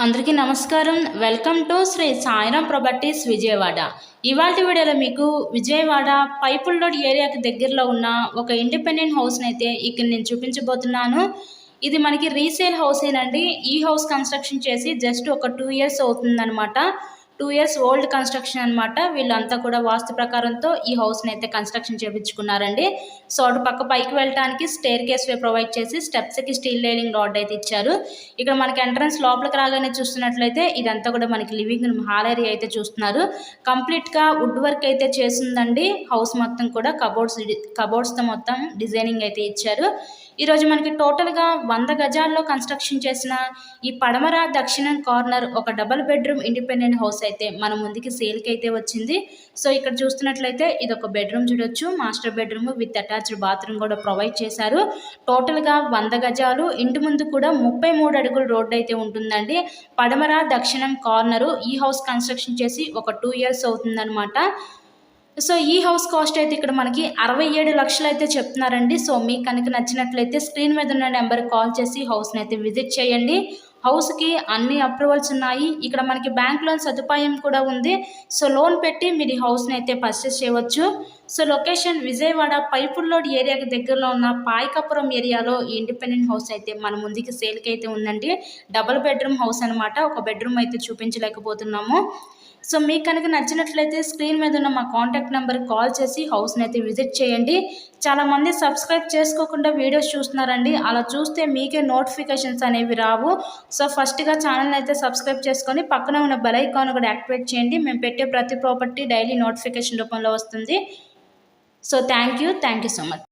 అందరికీ నమస్కారం. Welcome to Sri Sairam Properties Vijayawada. ఇవాల్టి వీడియోలో మీకు విజయవాడ పైపుల్ రోడ్ ఏరియాకి దగ్గరలో ఉన్న ఒక ఇండిపెండెంట్ హౌస్ని అయితే ఇక్కడ నేను చూపించబోతున్నాను. ఇది మనకి రీసేల్ హౌసేనండి. ఈ హౌస్ కన్స్ట్రక్షన్ చేసి జస్ట్ ఒక 2 ఇయర్స్ అవుతుందన్నమాట. 2 ఇయర్స్ ఓల్డ్ కన్స్ట్రక్షన్ అనమాట. వీళ్ళంతా కూడా వాస్తు ప్రకారంతో ఈ హౌస్ని అయితే కన్స్ట్రక్షన్ చేయించుకున్నారండి. సో అటు పక్క పైకి వెళ్ళడానికి స్టేర్ కేస్ వే ప్రొవైడ్ చేసి స్టెప్స్కి స్టీల్ రైలింగ్ రాడ్ అయితే ఇచ్చారు. ఇక్కడ మనకి ఎంట్రన్స్ లోపలికి రాగానే చూస్తున్నట్లయితే ఇదంతా కూడా మనకి లివింగ్ రూమ్ హాల్ ఏరియా అయితే చూస్తున్నారు. కంప్లీట్గా వుడ్ వర్క్ అయితే చేసిందండి. హౌస్ మొత్తం కూడా కబోర్డ్స్తో మొత్తం డిజైనింగ్ అయితే ఇచ్చారు. ఈరోజు మనకి టోటల్గా 100 గజాల్లో కన్స్ట్రక్షన్ చేసిన ఈ పడమర దక్షిణం కార్నర్ ఒక డబుల్ బెడ్రూమ్ ఇండిపెండెంట్ హౌస్ అయితే మన ముందుకి సేల్కి అయితే వచ్చింది. సో ఇక్కడ చూస్తున్నట్లయితే ఇది ఒక బెడ్రూమ్ చూడొచ్చు. Master bedroom with attached bathroom కూడా ప్రొవైడ్ చేశారు. టోటల్గా 100 గజాలు. ఇంటి ముందు కూడా 33 అడుగుల రోడ్డు అయితే ఉంటుందండి. పడమర దక్షిణం కార్నరు. ఈ హౌస్ కన్స్ట్రక్షన్ చేసి ఒక 2 ఇయర్స్ అవుతుందన్నమాట. సో ఈ హౌస్ కాస్ట్ అయితే ఇక్కడ మనకి 67 లక్షలు అయితే చెప్తున్నారండి. సో మీకు కనుక నచ్చినట్లయితే స్క్రీన్ మీద ఉన్న నెంబర్కి కాల్ చేసి హౌస్ని అయితే విజిట్ చేయండి. హౌస్కి అన్ని అప్రూవల్స్ ఉన్నాయి. ఇక్కడ మనకి బ్యాంక్ లోన్ సదుపాయం కూడా ఉంది. సో లోన్ పెట్టి మీరు ఈ హౌస్ని అయితే పర్చేస్ చేయవచ్చు. సో లొకేషన్ విజయవాడ పైపుల్ రోడ్ ఏరియాకి దగ్గరలో ఉన్న పాయకపురం ఏరియాలో ఈ ఇండిపెండెంట్ హౌస్ అయితే మన ముందుకి సేల్కి అయితే ఉందండి. డబుల్ బెడ్రూమ్ హౌస్ అనమాట. ఒక బెడ్రూమ్ అయితే చూపించలేకపోతున్నాము. సో మీకు కనుక నచ్చినట్లయితే స్క్రీన్ మీద ఉన్న మా కాంటాక్ట్ నెంబర్కి కాల్ చేసి హౌస్ని అయితే విజిట్ చేయండి. చాలామంది సబ్స్క్రైబ్ చేసుకోకుండా వీడియోస్ చూస్తున్నారండి. అలా చూస్తే మీకే నోటిఫికేషన్స్ అనేవి రావు. సో ఫస్ట్గా ఛానల్ని అయితే సబ్స్క్రైబ్ చేసుకొని పక్కన ఉన్న బెల్ ఐకాన్ కూడా యాక్టివేట్ చేయండి. మేము పెట్టే ప్రతి ప్రాపర్టీ డైలీ నోటిఫికేషన్ రూపంలో వస్తుంది. So thank you so much.